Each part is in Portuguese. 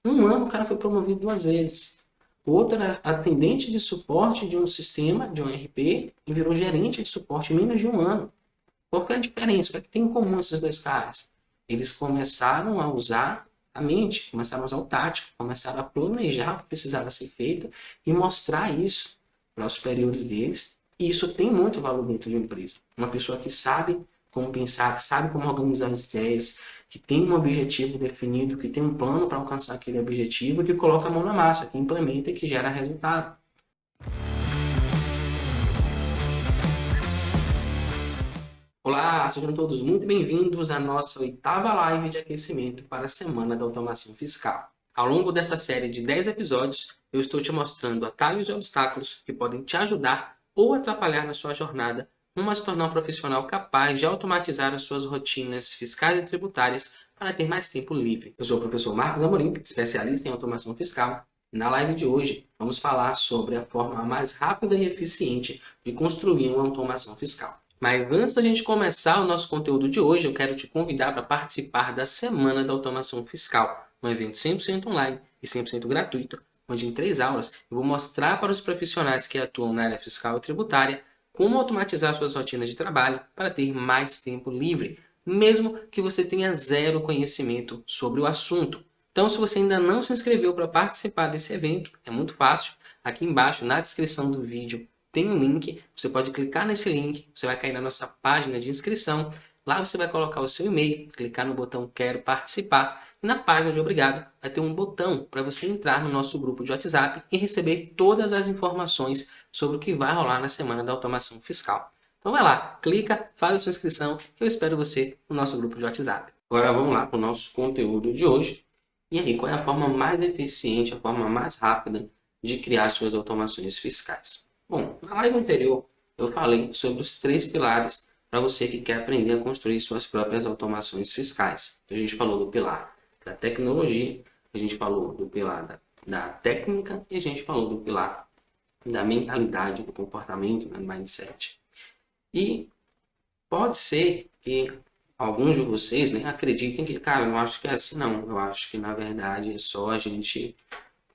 Um ano o cara foi promovido 2 vezes. O outro era atendente de suporte de um sistema, de um ERP, e virou gerente de suporte em menos de um ano. Qual que é a diferença? O que é que tem em comum esses dois caras? Eles começaram a usar a mente, começaram a usar o tático, começaram a planejar o que precisava ser feito e mostrar isso para os superiores deles. E isso tem muito valor dentro de uma empresa. Uma pessoa que sabe como pensar, que sabe como organizar as ideias, que tem um objetivo definido, que tem um plano para alcançar aquele objetivo, que coloca a mão na massa, que implementa e que gera resultado. Olá, sejam todos muito bem-vindos à nossa oitava live de aquecimento para a Semana da Automação Fiscal. Ao longo dessa série de 10 episódios, eu estou te mostrando atalhos e obstáculos que podem te ajudar ou atrapalhar na sua jornada rumo a se tornar um profissional capaz de automatizar as suas rotinas fiscais e tributárias para ter mais tempo livre. Eu sou o professor Marcos Amorim, especialista em automação fiscal. Na live de hoje, vamos falar sobre a forma mais rápida e eficiente de construir uma automação fiscal. Mas antes da gente começar o nosso conteúdo de hoje, eu quero te convidar para participar da Semana da Automação Fiscal, um evento 100% online e 100% gratuito, onde em 3 aulas eu vou mostrar para os profissionais que atuam na área fiscal e tributária como automatizar suas rotinas de trabalho para ter mais tempo livre, mesmo que você tenha zero conhecimento sobre o assunto. Então, se você ainda não se inscreveu para participar desse evento, é muito fácil. Aqui embaixo, na descrição do vídeo, tem um link, você pode clicar nesse link, você vai cair na nossa página de inscrição. Lá você vai colocar o seu e-mail, clicar no botão Quero Participar e na página de Obrigado vai ter um botão para você entrar no nosso grupo de WhatsApp e receber todas as informações sobre o que vai rolar na Semana da Automação Fiscal. Então vai lá, clica, faz a sua inscrição que eu espero você no nosso grupo de WhatsApp. Agora vamos lá para o nosso conteúdo de hoje. E aí, qual é a forma mais eficiente, a forma mais rápida de criar suas automações fiscais? Bom, na live anterior eu falei sobre os 3 pilares para você que quer aprender a construir suas próprias automações fiscais. Então, a gente falou do pilar da tecnologia, a gente falou do pilar da técnica e a gente falou do pilar da mentalidade, do comportamento, do mindset. E pode ser que alguns de vocês, né, acreditem que, cara, eu acho que é assim, não. Eu acho que, na verdade, é só a gente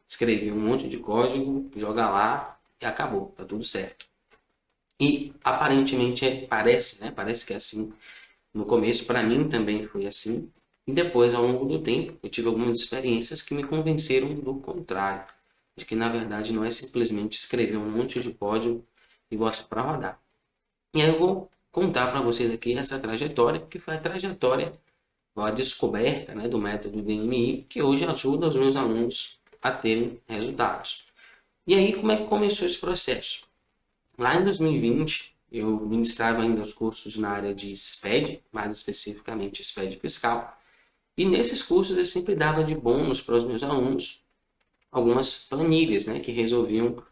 escrever um monte de código, jogar lá e acabou, tá tudo certo. E aparentemente parece, né? Parece que é assim. No começo, para mim também foi assim. E depois, ao longo do tempo, eu tive algumas experiências que me convenceram do contrário. De que, na verdade, não é simplesmente escrever um monte de código e botar para rodar. E aí eu vou contar para vocês aqui essa trajetória, que foi a trajetória, a descoberta, né, do método DMI, que hoje ajuda os meus alunos a terem resultados. E aí, como é que começou esse processo? Lá em 2020, eu ministrava ainda os cursos na área de SPED, mais especificamente SPED fiscal. E nesses cursos eu sempre dava de bônus para os meus alunos algumas planilhas, né, que resolviam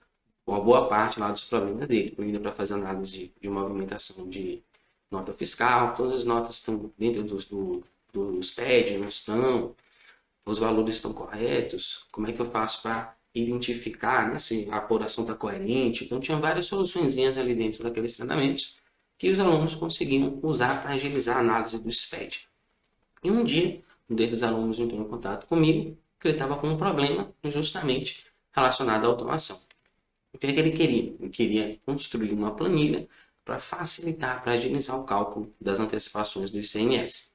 uma boa parte lá dos problemas dele. Planilha para fazer análise de movimentação de nota fiscal, todas as notas estão dentro do SPED, não estão, os valores estão corretos, como é que eu faço para identificar, né, se a apuração está coerente. Então, tinha várias soluções ali dentro daqueles treinamentos que os alunos conseguiam usar para agilizar a análise do SPED. E um dia, um desses alunos entrou em contato comigo, que ele estava com um problema justamente relacionado à automação. O que é que ele queria? Ele queria construir uma planilha para facilitar, para agilizar o cálculo das antecipações do ICMS.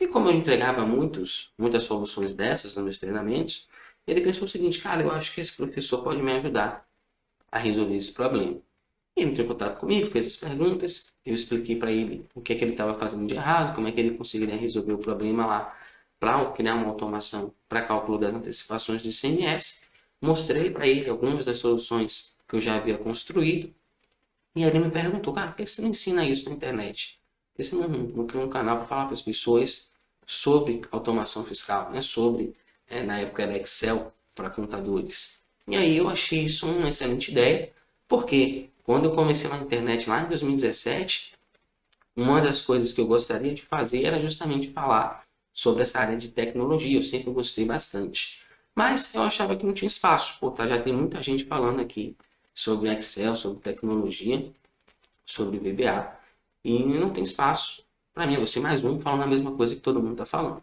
E como eu entregava muitas soluções dessas nos meus treinamentos, ele pensou o seguinte, cara, eu acho que esse professor pode me ajudar a resolver esse problema. Ele entrou em contato comigo, fez as perguntas, eu expliquei para ele o que é que ele estava fazendo de errado, como é que ele conseguiria resolver o problema lá para criar uma automação para cálculo das antecipações do ICMS. Mostrei para ele algumas das soluções que eu já havia construído. E aí ele me perguntou, cara, por que você não ensina isso na internet? Por que você não cria um canal para falar para as pessoas sobre automação fiscal, né? Sobre, na época era Excel para contadores. E aí eu achei isso uma excelente ideia, porque quando eu comecei na internet lá em 2017, uma das coisas que eu gostaria de fazer era justamente falar sobre essa área de tecnologia. Eu sempre gostei bastante. Mas eu achava que não tinha espaço. Pô, tá, já tem muita gente falando aqui sobre Excel, sobre tecnologia, sobre VBA. E não tem espaço para mim. Eu vou ser mais um falando a mesma coisa que todo mundo está falando.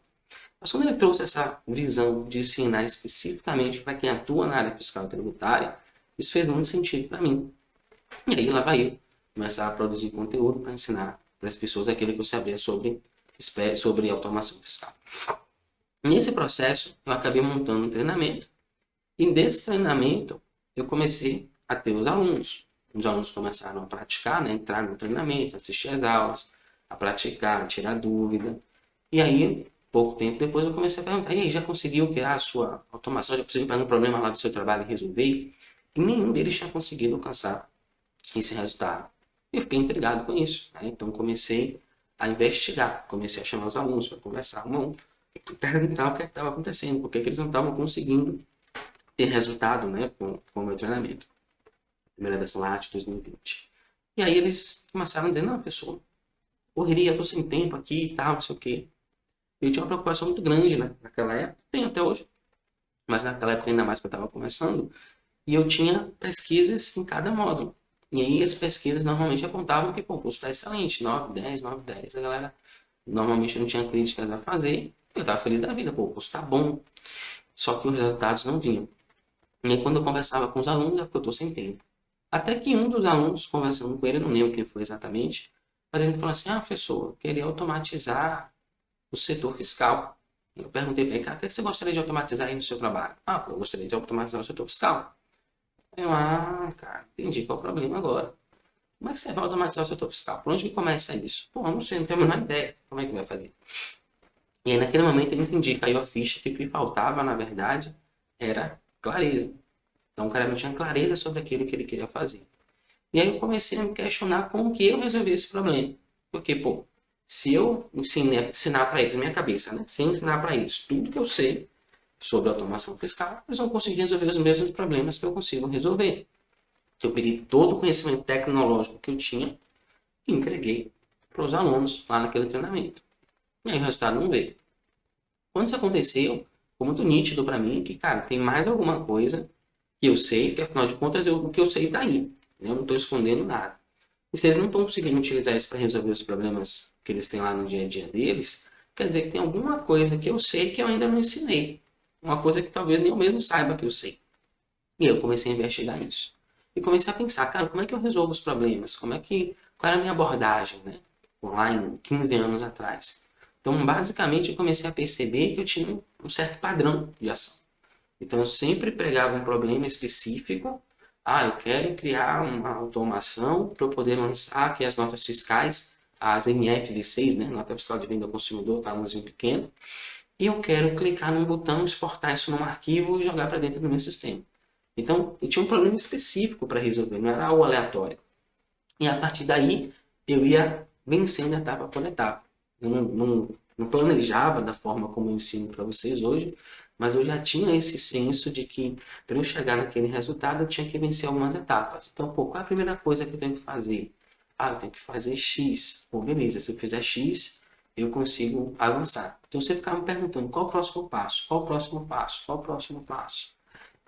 Mas quando ele trouxe essa visão de ensinar especificamente para quem atua na área fiscal e tributária, isso fez muito sentido para mim. E aí lá vai eu começar a produzir conteúdo para ensinar para as pessoas aquilo que eu sabia sobre automação fiscal. Nesse processo, eu acabei montando um treinamento e desse treinamento eu comecei a ter os alunos. Os alunos começaram a praticar, né, entrar no treinamento, assistir às aulas, a praticar, a tirar dúvida. E aí, pouco tempo depois, eu comecei a perguntar: e aí, já conseguiu criar a sua automação? Já conseguiu pegar um problema lá do seu trabalho e resolver? E nenhum deles tinha conseguido alcançar esse resultado. Eu fiquei intrigado com isso, né? Então comecei a investigar, comecei a chamar os alunos para conversar um a um, perguntar o que estava acontecendo, por que eles não estavam conseguindo ter resultado, né, com o meu treinamento. Primeira versão lá de 2020. E aí eles começaram a dizer: não, professor, correria, estou sem tempo aqui e tal, não sei o quê. Eu tinha uma preocupação muito grande, né, naquela época, tem até hoje, mas naquela época ainda mais que eu estava começando, e eu tinha pesquisas em cada módulo. E aí as pesquisas normalmente apontavam que, pô, o curso está excelente, 9, 10, 9, 10. A galera normalmente não tinha críticas a fazer. Eu estava feliz da vida, pô, o curso está bom. Só que os resultados não vinham. E aí quando eu conversava com os alunos, é porque eu estou sem tempo. Até que um dos alunos, conversando com ele, não lembro quem foi exatamente, mas ele falou assim: ah, professor, eu queria automatizar o setor fiscal. Eu perguntei para ele: cara, o que você gostaria de automatizar aí no seu trabalho? Ah, eu gostaria de automatizar o setor fiscal. Cara, entendi qual é o problema agora. Como é que você vai automatizar o setor fiscal? Por onde que começa isso? Pô, não sei, não tenho a menor ideia. Como é que vai fazer? E aí, naquele momento, eu entendi, caiu a ficha que o que faltava, na verdade, era clareza. Então, o cara não tinha clareza sobre aquilo que ele queria fazer. E aí, eu comecei a me questionar como que eu resolvi esse problema. Porque, pô, se eu ensinar para eles, minha cabeça, né? Se eu ensinar para eles tudo que eu sei sobre automação fiscal, eles vão conseguir resolver os mesmos problemas que eu consigo resolver. Eu peguei todo o conhecimento tecnológico que eu tinha e entreguei para os alunos lá naquele treinamento. E aí o resultado não veio. Quando isso aconteceu, ficou muito nítido para mim que, cara, tem mais alguma coisa que eu sei, que afinal de contas o que eu sei está aí. Né? Eu não estou escondendo nada. E se eles não estão conseguindo utilizar isso para resolver os problemas que eles têm lá no dia a dia deles, quer dizer que tem alguma coisa que eu sei que eu ainda não ensinei. Uma coisa que talvez nem eu mesmo saiba que eu sei. E eu comecei a investigar nisso. E comecei a pensar: cara, como é que eu resolvo os problemas? Qual era a minha abordagem, né? Lá em 15 anos atrás. Então, basicamente, eu comecei a perceber que eu tinha um certo padrão de ação. Então, eu sempre pegava um problema específico. Ah, eu quero criar uma automação para eu poder lançar aqui as notas fiscais, as NF16, né? Nota Fiscal de Venda ao Consumidor, tamanhozinho pequeno. E eu quero clicar num botão, exportar isso num arquivo e jogar para dentro do meu sistema. Então, eu tinha um problema específico para resolver, não era algo aleatório. E a partir daí, eu ia vencendo etapa por etapa. Eu não planejava da forma como eu ensino para vocês hoje, mas eu já tinha esse senso de que para eu chegar naquele resultado, eu tinha que vencer algumas etapas. Então, pô, qual é a primeira coisa que eu tenho que fazer? Ah, eu tenho que fazer X. Pô, beleza, se eu fizer X, eu consigo avançar. Então, você ficava me perguntando: qual o próximo passo? Qual o próximo passo? Qual o próximo passo?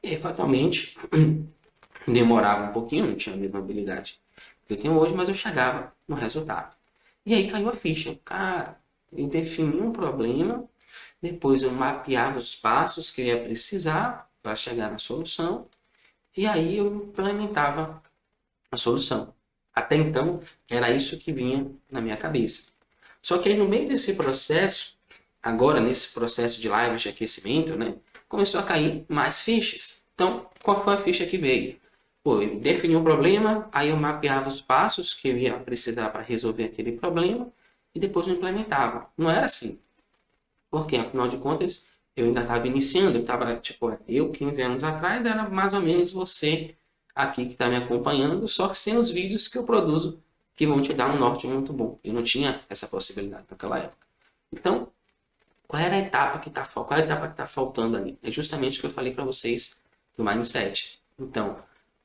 E aí, fatalmente, demorava um pouquinho, não tinha a mesma habilidade que eu tenho hoje, mas eu chegava no resultado. E aí caiu a ficha. Cara, eu defini um problema, depois eu mapeava os passos que eu ia precisar para chegar na solução, e aí eu implementava a solução. Até então, era isso que vinha na minha cabeça. Só que aí no meio desse processo, agora nesse processo de lives de aquecimento, né, começou a cair mais fichas. Então, qual foi a ficha que veio? Pô, eu defini um problema, aí eu mapeava os passos que eu ia precisar para resolver aquele problema e depois eu implementava. Não era assim, porque afinal de contas eu ainda estava iniciando, eu estava, tipo, eu 15 anos atrás era mais ou menos você aqui que está me acompanhando, só que sem os vídeos que eu produzo que vão te dar um norte muito bom. Eu não tinha essa possibilidade naquela época. Então, qual era a etapa que está faltando ali? É justamente o que eu falei para vocês do mindset. Então,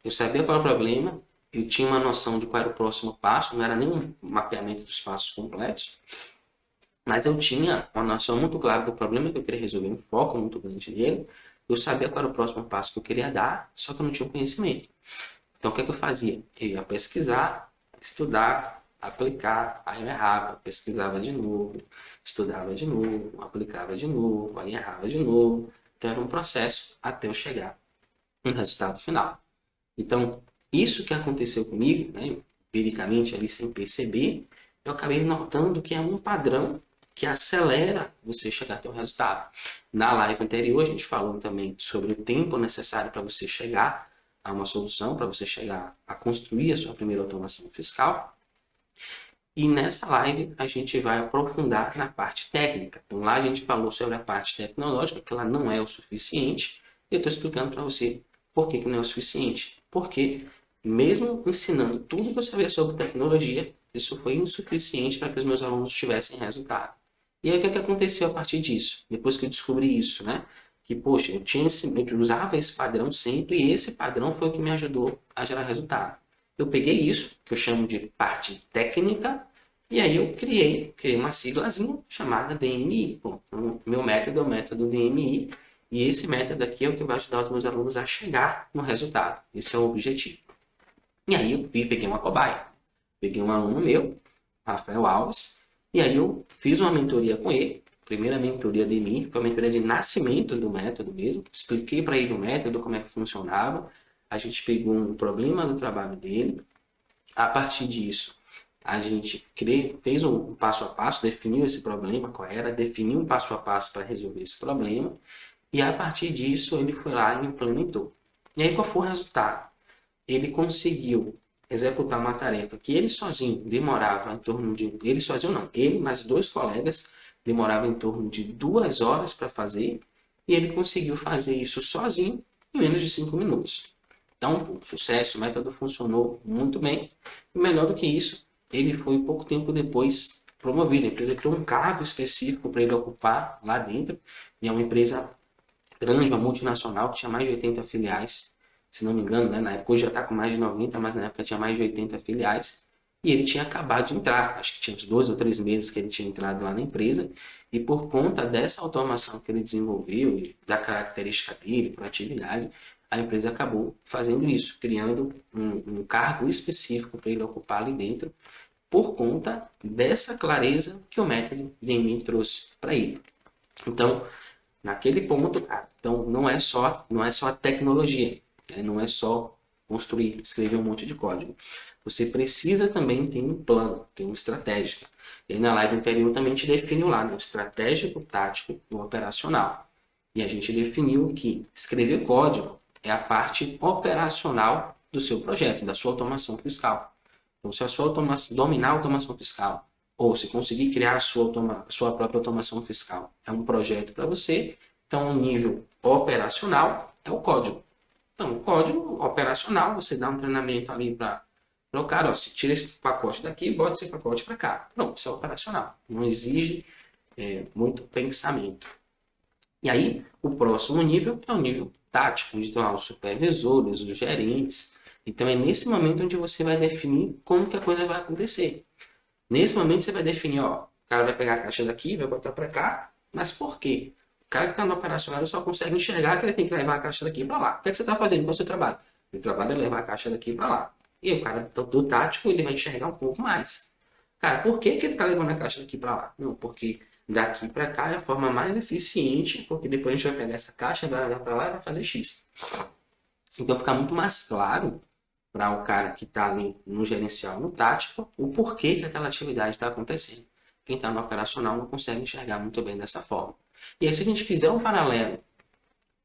eu sabia qual era o problema, eu tinha uma noção de qual era o próximo passo, não era nem um mapeamento dos passos completos, mas eu tinha uma noção muito clara do problema que eu queria resolver, um foco muito grande nele. Eu sabia qual era o próximo passo que eu queria dar, só que eu não tinha o conhecimento. Então, o que é que eu fazia? Eu ia pesquisar, estudar, aplicar, aí eu errava, pesquisava de novo, estudava de novo, aplicava de novo, aí errava de novo. Então era um processo até eu chegar no resultado final. Então, isso que aconteceu comigo, né, empiricamente ali sem perceber, eu acabei notando que é um padrão que acelera você chegar até o resultado. Na live anterior, a gente falou também sobre o tempo necessário para você chegar a uma solução, para você chegar a construir a sua primeira automação fiscal. E nessa live a gente vai aprofundar na parte técnica. Então lá a gente falou sobre a parte tecnológica, que ela não é o suficiente. E eu estou explicando para você por que não é o suficiente. Porque mesmo ensinando tudo que eu sabia sobre tecnologia, isso foi insuficiente para que os meus alunos tivessem resultado. E aí o que aconteceu a partir disso? Depois que eu descobri isso, né? Que, poxa, eu usava esse padrão sempre e esse padrão foi o que me ajudou a gerar resultado. Eu peguei isso, que eu chamo de parte técnica, e aí eu criei uma siglazinha chamada DMI. Bom, o meu método é o método DMI, e esse método aqui é o que vai ajudar os meus alunos a chegar no resultado. Esse é o objetivo. E aí eu peguei uma cobaia. Peguei um aluno meu, Rafael Alves, e aí eu fiz uma mentoria com ele. Primeira mentoria de mim, foi a mentoria de nascimento do método mesmo. Expliquei para ele o método, como é que funcionava. A gente pegou um problema no trabalho dele. A partir disso, a gente fez um passo a passo, definiu esse problema, qual era, definiu um passo a passo para resolver esse problema. E a partir disso, ele foi lá e implementou. E aí, qual foi o resultado? Ele conseguiu executar uma tarefa que ele sozinho demorava em torno de... Ele sozinho não, ele mais dois colegas demoravam em torno de 2 horas para fazer, e ele conseguiu fazer isso sozinho em menos de 5 minutos. Então, sucesso, o método funcionou muito bem. E melhor do que isso, ele foi pouco tempo depois promovido. A empresa criou um cargo específico para ele ocupar lá dentro. E é uma empresa grande, uma multinacional, que tinha mais de 80 filiais. Se não me engano, né? Na época hoje já está com mais de 90, mas na época tinha mais de 80 filiais. E ele tinha acabado de entrar, acho que tinha uns 2 ou 3 meses que ele tinha entrado lá na empresa. E por conta dessa automação que ele desenvolveu, e da característica dele, proatividade, a empresa acabou fazendo isso, criando um cargo específico para ele ocupar ali dentro, por conta dessa clareza que o método DMI trouxe para ele. Então, naquele ponto, cara, então não é só a tecnologia, né? Não é só construir, escrever um monte de código. Você precisa também ter um plano, ter uma estratégia. E na live anterior também te definiu lá, né? O estratégico, tático e o operacional. E a gente definiu que escrever código é a parte operacional do seu projeto, da sua automação fiscal. Então, se a sua automação, dominar a automação fiscal, ou se conseguir criar a sua própria automação fiscal, é um projeto para você, então o nível operacional é o código. Então, o código operacional, você dá um treinamento ali para o cara, ó, se tira esse pacote daqui e bota esse pacote para cá. Pronto, isso é operacional. Não exige muito pensamento. E aí, o próximo nível é o nível tático, onde estão lá os supervisores, os gerentes. Então, é nesse momento onde você vai definir como que a coisa vai acontecer. Nesse momento, você vai definir, ó, o cara vai pegar a caixa daqui, vai botar para cá, mas por quê? O cara que está no operacional só consegue enxergar que ele tem que levar a caixa daqui para lá. O que, é que você está fazendo com o seu trabalho? O trabalho é levar a caixa daqui para lá. E aí, o cara do tático, ele vai enxergar um pouco mais. Cara, por que, que ele está levando a caixa daqui para lá? Não, porque daqui para cá é a forma mais eficiente, porque depois a gente vai pegar essa caixa, vai levar para lá e vai fazer X. Então fica muito mais claro para o cara que está ali no gerencial, no tático, o porquê que aquela atividade está acontecendo. Quem está no operacional não consegue enxergar muito bem dessa forma. E aí, se a gente fizer um paralelo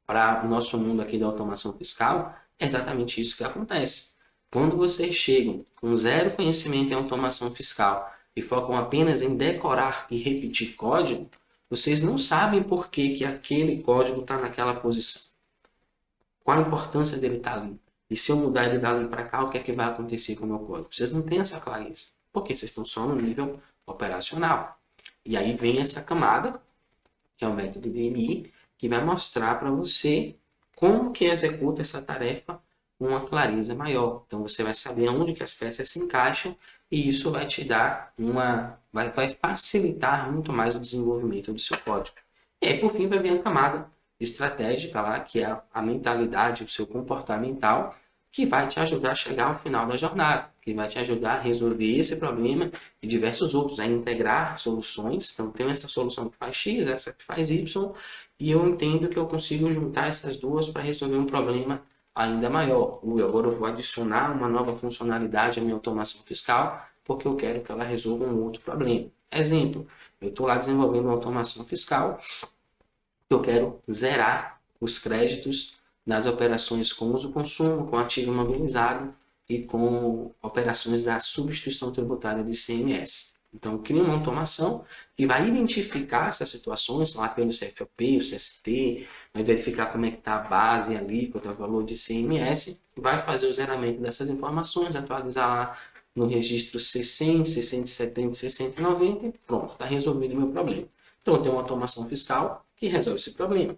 para o nosso mundo aqui da automação fiscal, é exatamente isso que acontece. Quando vocês chegam com zero conhecimento em automação fiscal e focam apenas em decorar e repetir código, vocês não sabem por que, que aquele código está naquela posição. Qual a importância dele estar ali? E se eu mudar ele dali para cá, o que é que vai acontecer com o meu código? Vocês não têm essa clareza, porque vocês estão só no nível operacional. E aí vem essa camada, que é o método DMI, que vai mostrar para você como que executa essa tarefa com uma clareza maior. Então você vai saber onde que as peças se encaixam e isso vai te dar vai facilitar muito mais o desenvolvimento do seu código. E aí, por fim, vai vir a camada estratégica lá, que é a mentalidade, o seu comportamental, que vai te ajudar a chegar ao final da jornada, que vai te ajudar a resolver esse problema e diversos outros, a integrar soluções. Então, tem essa solução que faz X, essa que faz Y, e eu entendo que eu consigo juntar essas duas para resolver um problema ainda maior. Agora eu vou adicionar uma nova funcionalidade à minha automação fiscal, porque eu quero que ela resolva um outro problema. Exemplo, eu estou lá desenvolvendo uma automação fiscal, eu quero zerar os créditos das operações com uso-consumo, com ativo imobilizado e com operações da substituição tributária do ICMS. Então, eu crio uma automação que vai identificar essas situações lá pelo CFOP, o CST, vai verificar como é que está a base, a alíquota, o valor de ICMS, vai fazer o zeramento dessas informações, atualizar lá no registro 600, 670, 690 e pronto, está resolvido o meu problema. Então, eu tenho uma automação fiscal que resolve esse problema.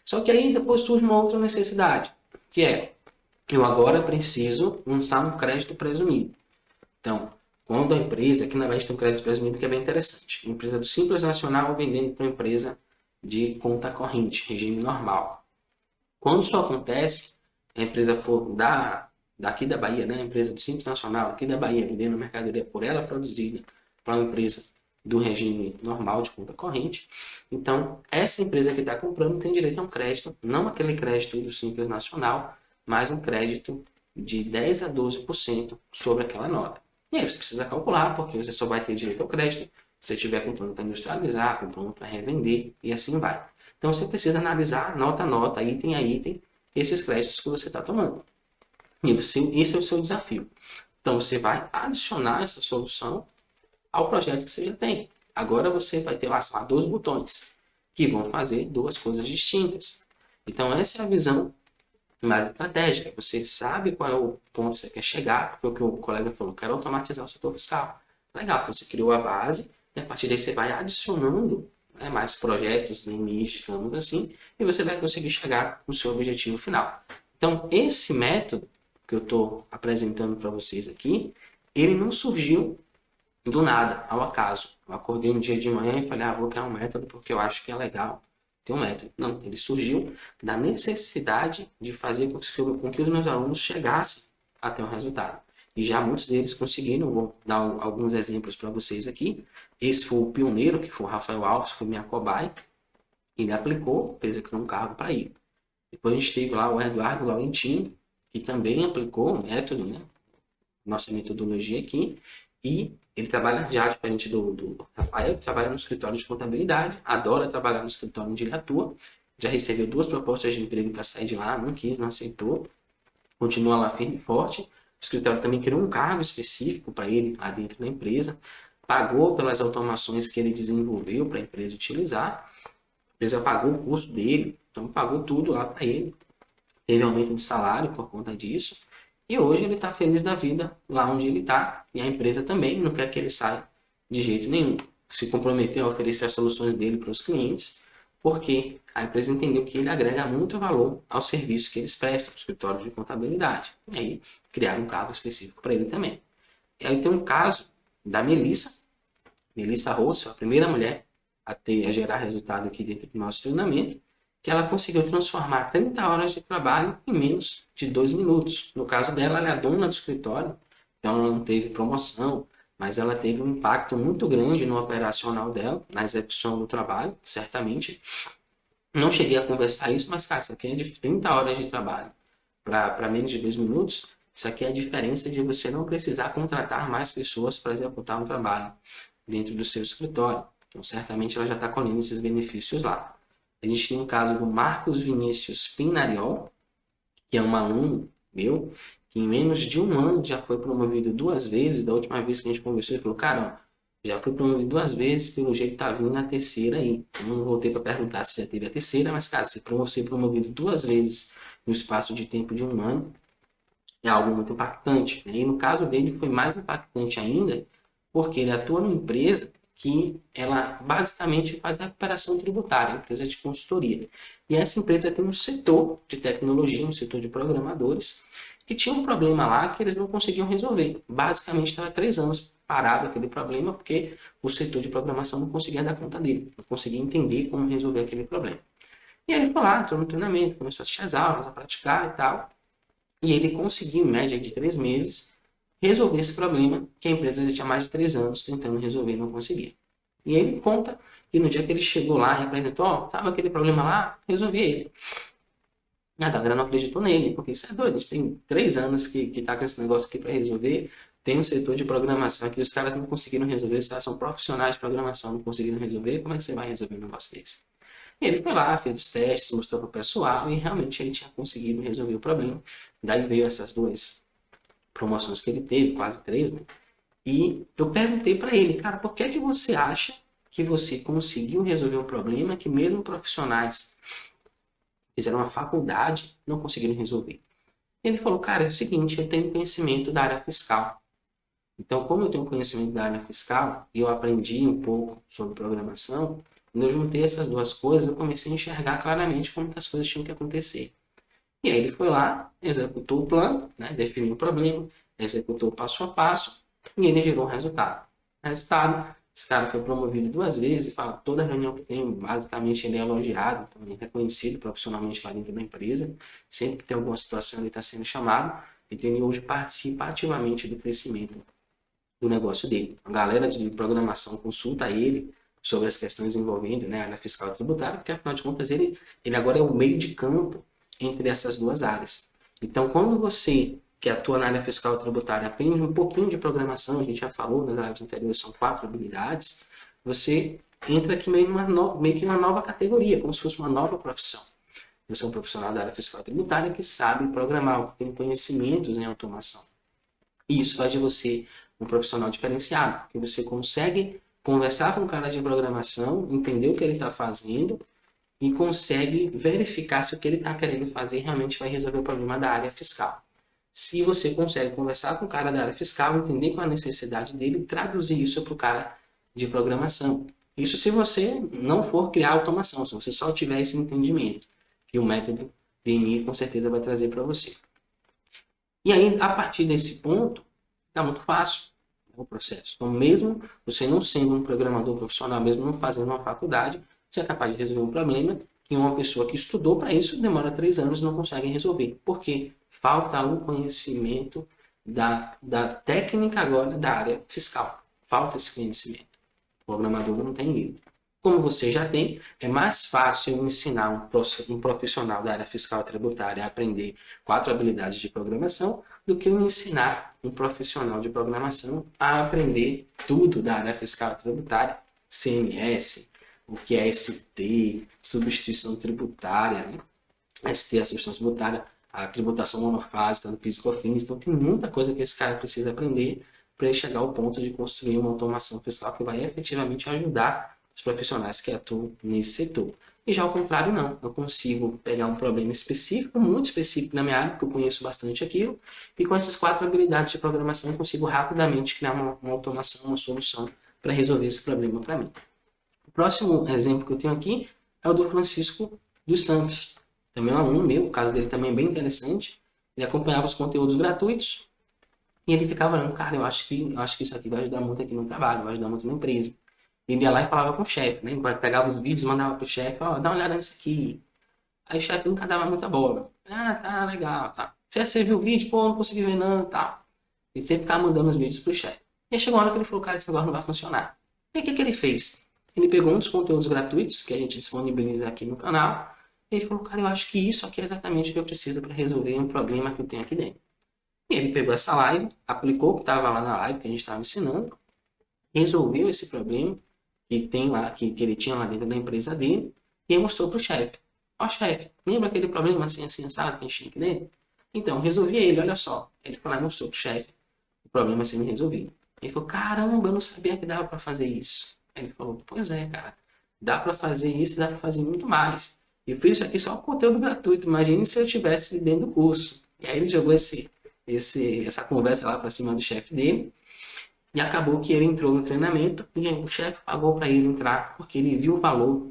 Só que aí depois surge uma outra necessidade, que é, eu agora preciso lançar um crédito presumido. Então, quando a empresa, aqui na verdade tem um crédito presumido que é bem interessante, a empresa do Simples Nacional vendendo para uma empresa de conta corrente, regime normal. Quando isso acontece, a empresa for daqui da Bahia, né, a empresa do Simples Nacional, aqui da Bahia, vendendo mercadoria por ela produzida para uma empresa do regime normal de conta corrente. Então, essa empresa que está comprando tem direito a um crédito, não aquele crédito do Simples Nacional, mas um crédito de 10 a 12% sobre aquela nota. E aí você precisa calcular, porque você só vai ter direito ao crédito se você estiver comprando para industrializar, comprando para revender, e assim vai. Então, você precisa analisar nota a nota, item a item, esses créditos que você está tomando. E esse é o seu desafio. Então, você vai adicionar essa solução ao projeto que você já tem. Agora você vai ter lá, sei lá, 2 botões que vão fazer 2 coisas distintas. Então, essa é a visão mais estratégica. Você sabe qual é o ponto que você quer chegar, porque o que o colega falou, quero automatizar o setor fiscal. Legal, então você criou a base, e a partir daí você vai adicionando, né, mais projetos, limites, digamos assim, e você vai conseguir chegar no seu objetivo final. Então, esse método que eu estou apresentando para vocês aqui, ele não surgiu do nada, ao acaso. Eu acordei um dia de manhã e falei, vou criar um método porque eu acho que é legal ter um método. Não, ele surgiu da necessidade de fazer com que os meus alunos chegassem até o resultado. E já muitos deles conseguiram, vou dar alguns exemplos para vocês aqui. Esse foi o pioneiro, que foi o Rafael Alves, foi minha cobaia. Ele aplicou, fez aqui um cargo para ele. Depois a gente teve lá o Eduardo Laurentino, que também aplicou o método, né? Nossa metodologia aqui. E ele trabalha já diferente do Rafael, ele trabalha no escritório de contabilidade, adora trabalhar no escritório onde ele atua. Já recebeu 2 propostas de emprego para sair de lá, não quis, não aceitou. Continua lá firme e forte. O escritório também criou um cargo específico para ele lá dentro da empresa. Pagou pelas automações que ele desenvolveu para a empresa utilizar. A empresa pagou o custo dele, então pagou tudo lá para ele. Teve aumento de salário por conta disso. E hoje ele está feliz da vida lá onde ele está. E a empresa também não quer que ele saia de jeito nenhum. Se comprometeu a oferecer as soluções dele para os clientes, porque a empresa entendeu que ele agrega muito valor ao serviço que eles prestam para o escritório de contabilidade. E aí criaram um cargo específico para ele também. E aí tem um caso da Melissa Rosso, a primeira mulher a gerar resultado aqui dentro do nosso treinamento, que ela conseguiu transformar 30 horas de trabalho em menos de 2 minutos. No caso dela, ela é a dona do escritório, então ela não teve promoção, mas ela teve um impacto muito grande no operacional dela, na execução do trabalho, certamente. Não cheguei a conversar isso, mas, cara, isso aqui é de 30 horas de trabalho para menos de 2 minutos. Isso aqui é a diferença de você não precisar contratar mais pessoas para executar um trabalho dentro do seu escritório. Então, certamente ela já está colhendo esses benefícios lá. A gente tem o caso do Marcos Vinícius Pinariol, que é um aluno meu, que em menos de 1 ano já foi promovido 2 vezes. Da última vez que a gente conversou, ele falou, cara, já fui promovido 2 vezes, pelo jeito tá vindo a terceira aí. Eu não voltei para perguntar se já teve a terceira, mas, cara, se ser promovido 2 vezes no espaço de tempo de 1 ano, é algo muito impactante, né? E no caso dele foi mais impactante ainda, porque ele atua numa empresa que ela basicamente faz a recuperação tributária, empresa de consultoria. E essa empresa tem um setor de tecnologia, um setor de programadores, que tinha um problema lá que eles não conseguiam resolver. Basicamente estava 3 anos parado aquele problema, porque o setor de programação não conseguia dar conta dele, não conseguia entender como resolver aquele problema. E aí ele foi lá, entrou no treinamento, começou a assistir as aulas, a praticar e tal. E ele conseguiu, em média de 3 meses, resolver esse problema que a empresa já tinha mais de 3 anos tentando resolver e não conseguia. E ele conta que no dia que ele chegou lá e apresentou, ó, sabe aquele problema lá? Resolvi ele. E a galera não acreditou nele, porque isso é doido, a gente tem 3 anos que tá com esse negócio aqui para resolver. Tem um setor de programação que os caras não conseguiram resolver, os caras são profissionais de programação, não conseguiram resolver, como é que você vai resolver um negócio desse? E ele foi lá, fez os testes, mostrou para o pessoal e realmente ele tinha conseguido resolver o problema. Daí veio essas 2 promoções que ele teve, quase 3, né? E eu perguntei para ele, cara, por que é que você acha que você conseguiu resolver um problema que mesmo profissionais fizeram uma faculdade não conseguiram resolver? Ele falou, cara, é o seguinte, eu tenho conhecimento da área fiscal. Então, como eu tenho conhecimento da área fiscal e eu aprendi um pouco sobre programação, quando eu juntei essas 2 coisas, eu comecei a enxergar claramente como que as coisas tinham que acontecer. E aí ele foi lá, executou o plano, né, definiu o problema, executou passo a passo e ele gerou um resultado. Resultado, esse cara foi promovido 2 vezes, fala, toda reunião que tem, basicamente ele é elogiado, também reconhecido profissionalmente lá dentro da empresa. Sempre que tem alguma situação ele está sendo chamado, e ele hoje participa ativamente do crescimento do negócio dele. A galera de programação consulta ele sobre as questões envolvendo, né, a área fiscal e tributária, porque afinal de contas ele agora é o meio de campo entre essas 2 áreas. Então, quando você que atua na área fiscal e tributária aprende um pouquinho de programação, a gente já falou nas áreas anteriores, são 4 habilidades, você entra aqui meio que uma nova categoria, como se fosse uma nova profissão. Você é um profissional da área fiscal e tributária que sabe programar, que tem conhecimentos em automação. E isso faz de você um profissional diferenciado, porque você consegue conversar com o cara de programação, entender o que ele está fazendo e consegue verificar se o que ele está querendo fazer realmente vai resolver o problema da área fiscal. Se você consegue conversar com o cara da área fiscal, entender qual é a necessidade dele e traduzir isso para o cara de programação. Isso se você não for criar automação, se você só tiver esse entendimento, que o método DNI com certeza vai trazer para você. E aí, a partir desse ponto, fica muito fácil o processo. Então, mesmo você não sendo um programador profissional, mesmo não fazendo uma faculdade, você é capaz de resolver um problema que uma pessoa que estudou para isso demora 3 anos e não consegue resolver. Por quê? Falta o conhecimento da técnica agora da área fiscal. Falta esse conhecimento. O programador não tem ele. Como você já tem, é mais fácil ensinar um profissional da área fiscal e tributária a aprender 4 habilidades de programação do que eu ensinar um profissional de programação a aprender tudo da área fiscal e tributária, CMS, o que é ST, substituição tributária, né? ST, a substituição tributária, a tributação monofásica do PIS e COFINS. Então tem muita coisa que esse cara precisa aprender para ele chegar ao ponto de construir uma automação fiscal que vai efetivamente ajudar os profissionais que atuam nesse setor. E já ao contrário, não. Eu consigo pegar um problema específico, muito específico na minha área, porque eu conheço bastante aquilo, e com essas 4 habilidades de programação eu consigo rapidamente criar uma automação, uma solução para resolver esse problema para mim. O próximo exemplo que eu tenho aqui é o do Francisco dos Santos. Também é um aluno meu, o caso dele também é bem interessante. Ele acompanhava os conteúdos gratuitos e ele ficava olhando, cara, eu acho que isso aqui vai ajudar muito aqui no trabalho, vai ajudar muito na empresa. Ele ia lá e falava com o chefe, né? Ele pegava os vídeos, mandava pro chefe, ó, dá uma olhada nisso aqui. Aí o chefe nunca dava muita bola. Ah, tá, legal, tá. Você viu o vídeo? Pô, não consegui ver não, tá. Ele sempre ficava mandando os vídeos pro chefe. E aí chegou uma hora que ele falou, cara, esse negócio não vai funcionar. E aí o que ele fez? Ele pegou um dos conteúdos gratuitos que a gente disponibiliza aqui no canal, e ele falou, cara, eu acho que isso aqui é exatamente o que eu preciso para resolver um problema que eu tenho aqui dentro. E ele pegou essa live, aplicou o que estava lá na live que a gente estava ensinando, resolveu esse problema que tem lá, que ele tinha lá dentro da empresa dele, e aí mostrou para o chefe. Ó, chefe, lembra aquele problema assim, assado que a gente tinha aqui dentro? Então, resolvi ele, olha só. Ele foi lá e mostrou para o chefe o problema sendo resolvido. Ele falou, caramba, eu não sabia que dava para fazer isso. Aí ele falou, pois é, cara, dá para fazer isso, dá para fazer muito mais. Eu fiz isso aqui só com conteúdo gratuito, imagine se eu estivesse dentro do curso. E aí ele jogou essa conversa lá para cima do chefe dele, e acabou que ele entrou no treinamento e o chefe pagou para ele entrar porque ele viu o valor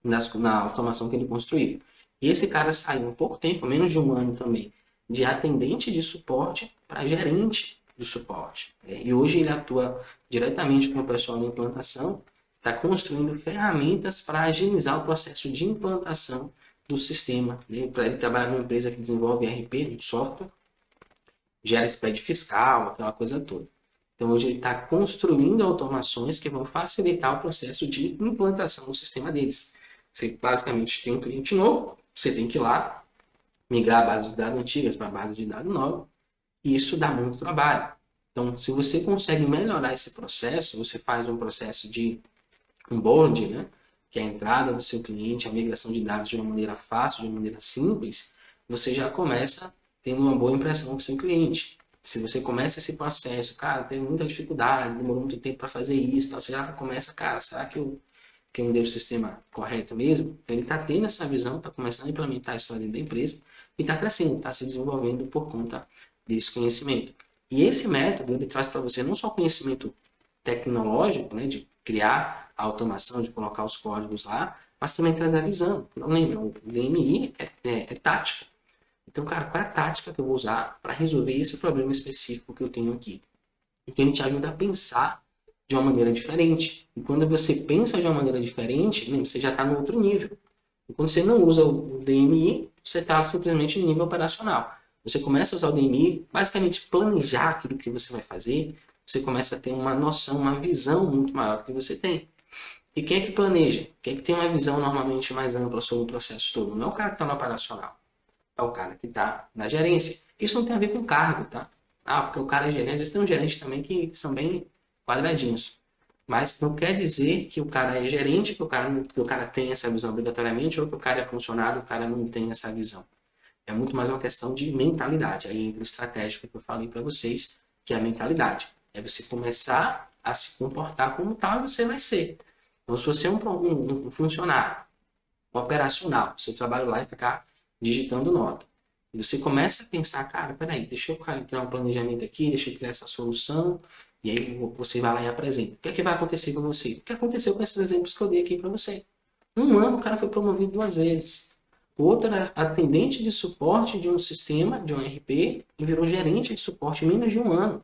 na automação que ele construiu. E esse cara saiu em pouco tempo, menos de 1 ano também, de atendente de suporte para gerente de suporte. E hoje ele atua diretamente com o pessoal da implantação, está construindo ferramentas para agilizar o processo de implantação do sistema. Para ele trabalhar numa empresa que desenvolve ERP, um software, gera spread fiscal, aquela coisa toda. Então, hoje ele está construindo automações que vão facilitar o processo de implantação no sistema deles. Você basicamente tem um cliente novo, você tem que ir lá, migrar a base de dados antigas para a base de dados nova, e isso dá muito trabalho. Então, se você consegue melhorar esse processo, você faz um processo de onboarding, né? Que é a entrada do seu cliente, a migração de dados de uma maneira fácil, de uma maneira simples, você já começa tendo uma boa impressão com o seu cliente. Se você começa esse processo, cara, tem muita dificuldade, demorou muito tempo para fazer isso, então você já começa, cara, será que eu mudei o sistema correto mesmo? Ele está tendo essa visão, está começando a implementar isso dentro da empresa e está crescendo, está se desenvolvendo por conta desse conhecimento. E esse método, ele traz para você não só conhecimento tecnológico, né, de criar a automação, de colocar os códigos lá, mas também traz a visão. Não lembra, o DMI é tático. Então, cara, qual é a tática que eu vou usar para resolver esse problema específico que eu tenho aqui? Então, ele te ajuda a pensar de uma maneira diferente. E quando você pensa de uma maneira diferente, você já está no outro nível. E quando você não usa o DMI, você está simplesmente no nível operacional. Você começa a usar o DMI, basicamente planejar aquilo que você vai fazer, você começa a ter uma noção, uma visão muito maior do que você tem. E quem é que planeja? Quem é que tem uma visão normalmente mais ampla sobre o processo todo? Não é o cara que está no operacional, é o cara que está na gerência. Isso não tem a ver com cargo, tá? Ah, porque o cara é gerente, às vezes tem um gerente também que são bem quadradinhos. Mas não quer dizer que o cara é gerente, que o cara tem essa visão obrigatoriamente, ou que o cara é funcionário, o cara não tem essa visão. É muito mais uma questão de mentalidade. Aí entra o estratégico que eu falei para vocês, que é a mentalidade. É você começar a se comportar como tal e você vai ser. Então, se você é um funcionário operacional, seu trabalho lá é ficar digitando nota. E você começa a pensar, cara, peraí, deixa eu criar um planejamento aqui, deixa eu criar essa solução, e aí você vai lá e apresenta. O que é que vai acontecer com você? O que aconteceu com esses exemplos que eu dei aqui para você? Um ano o cara foi promovido 2 vezes. O outro era atendente de suporte de um sistema, de um ERP, e virou gerente de suporte em menos de um ano.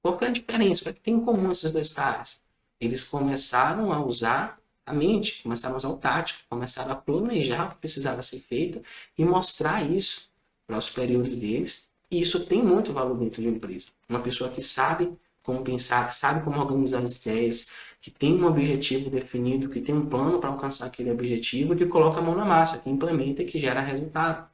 Qual que é a diferença? O que é que tem em comum esses dois caras? Eles começaram a usar a mente, começaram a usar o tático, começaram a planejar o que precisava ser feito e mostrar isso para os superiores deles. E isso tem muito valor dentro de uma empresa. Uma pessoa que sabe como pensar, que sabe como organizar as ideias, que tem um objetivo definido, que tem um plano para alcançar aquele objetivo, que coloca a mão na massa, que implementa e que gera resultado.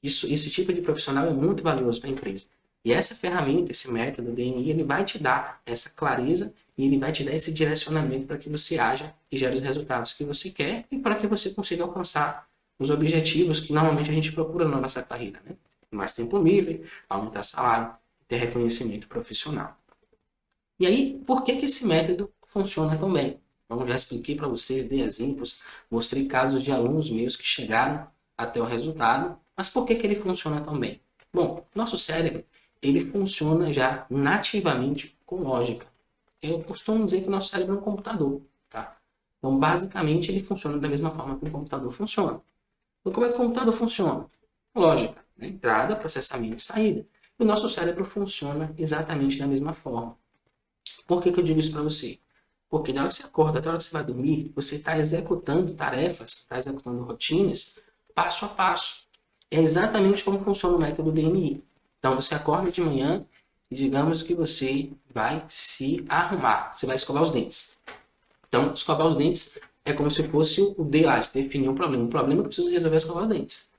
Esse tipo de profissional é muito valioso para a empresa. E essa ferramenta, esse método, o DNI, ele vai te dar essa clareza e ele vai te dar esse direcionamento para que você haja e gere os resultados que você quer e para que você consiga alcançar os objetivos que normalmente a gente procura na nossa carreira, né? Mais tempo livre, aumentar salário, ter reconhecimento profissional. E aí, por que esse método funciona tão bem? Então, já expliquei para vocês, dei exemplos, mostrei casos de alunos meus que chegaram até o resultado, mas por que ele funciona tão bem? Bom, nosso cérebro, ele funciona já nativamente com lógica. Eu costumo dizer que o nosso cérebro é um computador, tá? Então, basicamente, ele funciona da mesma forma que um computador funciona. Então, como é que o computador funciona? Lógica, né? Entrada, processamento e saída. E o nosso cérebro funciona exatamente da mesma forma. Por que eu digo isso para você? Porque na hora que você acorda, até a hora que você vai dormir, você está executando tarefas, está executando rotinas, passo a passo. É exatamente como funciona o método DMI. Então, você acorda de manhã e digamos que você vai se arrumar. Você vai escovar os dentes. Então, escovar os dentes é como se fosse o D lá, de definir um problema. Um problema que precisa resolver é escovar os dentes.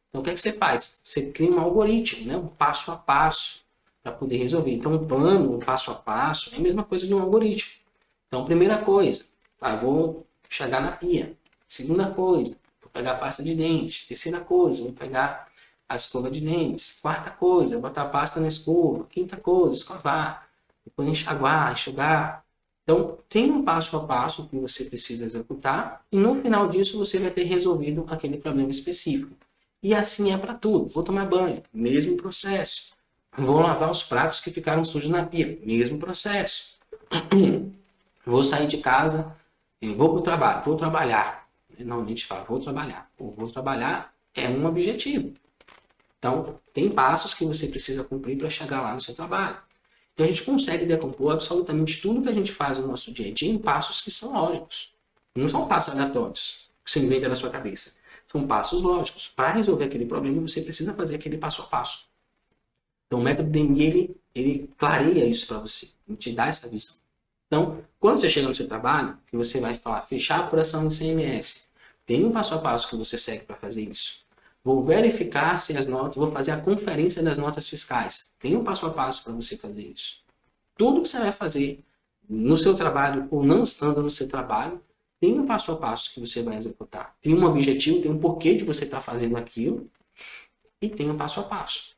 Então, o que é que você faz? Você cria um algoritmo, né? Um passo a passo para poder resolver. Então, um plano, um passo a passo, é a mesma coisa de um algoritmo. Então, primeira coisa, vou chegar na pia. Segunda coisa, vou pegar a pasta de dente. Terceira coisa, vou pegar a escova de dentes. Quarta coisa, botar a pasta na escova. Quinta coisa, escovar. Depois enxaguar, enxugar. Então, tem um passo a passo que você precisa executar e no final disso você vai ter resolvido aquele problema específico. E assim é para tudo. Vou tomar banho, mesmo processo. Vou lavar os pratos que ficaram sujos na pia, mesmo processo. Vou sair de casa, vou para o trabalho, vou trabalhar. Normalmente fala, vou trabalhar. Vou trabalhar é um objetivo. Então, tem passos que você precisa cumprir para chegar lá no seu trabalho. Então, a gente consegue decompor absolutamente tudo que a gente faz no nosso dia a dia em passos que são lógicos. Não são passos aleatórios, que você inventa na sua cabeça. São passos lógicos. Para resolver aquele problema, você precisa fazer aquele passo a passo. Então, o método DMI, ele clareia isso para você, ele te dá essa visão. Então, quando você chega no seu trabalho, que você vai falar, fechar a apuração do CMS, tem um passo a passo que você segue para fazer isso. Vou verificar se as notas, vou fazer a conferência das notas fiscais. Tem um passo a passo para você fazer isso. Tudo que você vai fazer no seu trabalho ou não estando no seu trabalho, tem um passo a passo que você vai executar. Tem um objetivo, tem um porquê de você estar fazendo aquilo e tem um passo a passo.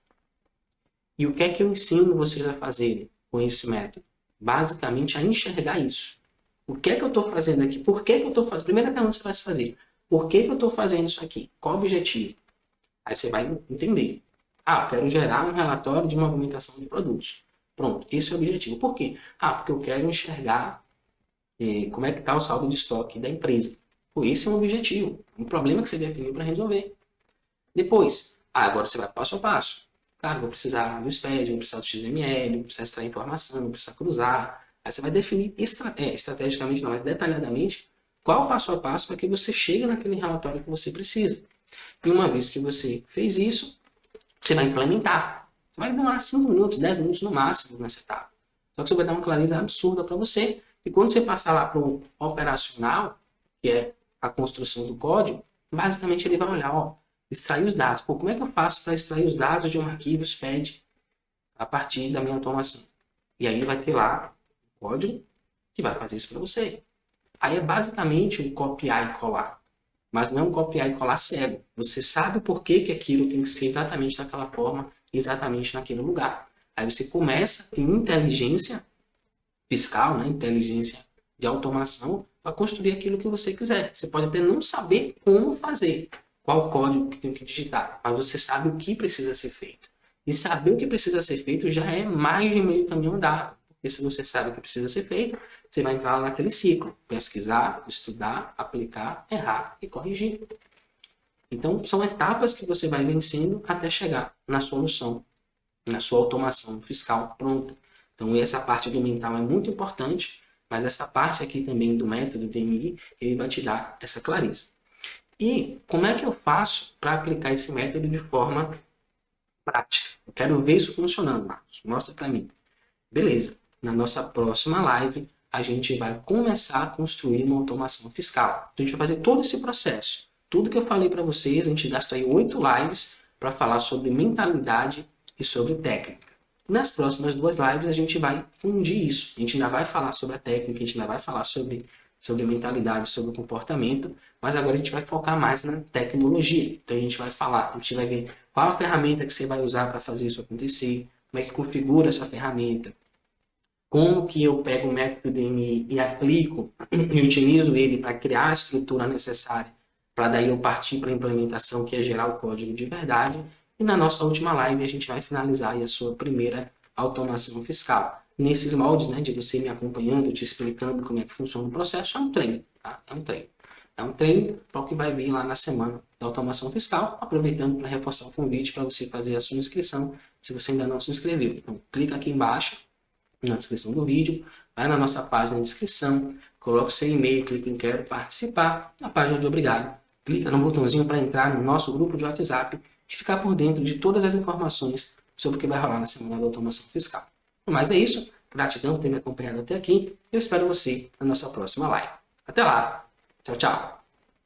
E o que é que eu ensino vocês a fazerem com esse método? Basicamente, a enxergar isso. O que é que eu estou fazendo aqui? Por que eu estou fazendo? Primeira pergunta que você vai se fazer. Por que eu estou fazendo isso aqui? Qual o objetivo? Aí você vai entender. Ah, eu quero gerar um relatório de movimentação de produtos. Pronto, esse é o objetivo. Por quê? Ah, porque eu quero enxergar como é que está o saldo de estoque da empresa. Pô, esse é um objetivo, um problema que você definiu para resolver. Depois, agora você vai passo a passo. Cara, vou precisar do SPED, vou precisar do XML, vou precisar extrair informação, vou precisar cruzar. Aí você vai definir estrategicamente, não, mas detalhadamente, qual o passo a passo para que você chegue naquele relatório que você precisa. E uma vez que você fez isso, você vai implementar. Você vai demorar 5 minutos, 10 minutos no máximo nessa etapa. Só que você vai dar uma clareza absurda para você. E quando você passar lá para o operacional, que é a construção do código, basicamente ele vai olhar, ó, extrair os dados. Pô, como é que eu faço para extrair os dados de um arquivo SPED a partir da minha automação? E aí vai ter lá o código que vai fazer isso para você. Aí é basicamente um copiar e colar. Mas não é um copiar e colar cego. Você sabe por que aquilo tem que ser exatamente daquela forma, exatamente naquele lugar. Aí você começa a ter inteligência fiscal, né? Inteligência de automação para construir aquilo que você quiser. Você pode até não saber como fazer, qual código que tem que digitar, mas você sabe o que precisa ser feito. E saber o que precisa ser feito já é mais de meio caminho andado. Porque se você sabe o que precisa ser feito, você vai entrar naquele ciclo. Pesquisar, estudar, aplicar, errar e corrigir. Então, são etapas que você vai vencendo até chegar na solução, na sua automação fiscal pronta. Então, essa parte do mental é muito importante, mas essa parte aqui também do método DMI, ele vai te dar essa clareza. E como é que eu faço para aplicar esse método de forma prática? Eu quero ver isso funcionando, Marcos. Mostra para mim. Beleza. Na nossa próxima live, a gente vai começar a construir uma automação fiscal. Então, a gente vai fazer todo esse processo. Tudo que eu falei para vocês, a gente gastou aí 8 lives para falar sobre mentalidade e sobre técnica. Nas próximas 2 lives, a gente vai fundir isso. A gente ainda vai falar sobre a técnica, a gente ainda vai falar sobre mentalidade, sobre comportamento, mas agora a gente vai focar mais na tecnologia. Então, a gente vai falar, a gente vai ver qual a ferramenta que você vai usar para fazer isso acontecer, como é que configura essa ferramenta, como que eu pego o método DMI e aplico e utilizo ele para criar a estrutura necessária para daí eu partir para a implementação, que é gerar o código de verdade. E na nossa última live a gente vai finalizar aí a sua primeira automação fiscal. Nesses moldes, né, de você me acompanhando, te explicando como é que funciona o processo, é um treino, tá? É um treino. É um treino para o que vai vir lá na semana da automação fiscal, aproveitando para reforçar o convite para você fazer a sua inscrição, se você ainda não se inscreveu. Então, clica aqui embaixo, na descrição do vídeo, vai na nossa página de inscrição, coloca o seu e-mail, clica em quero participar, na página de obrigado, clica no botãozinho para entrar no nosso grupo de WhatsApp e ficar por dentro de todas as informações sobre o que vai rolar na semana da automação fiscal. Mas é isso, gratidão por ter me acompanhado até aqui, eu espero você na nossa próxima live. Até lá, tchau, tchau!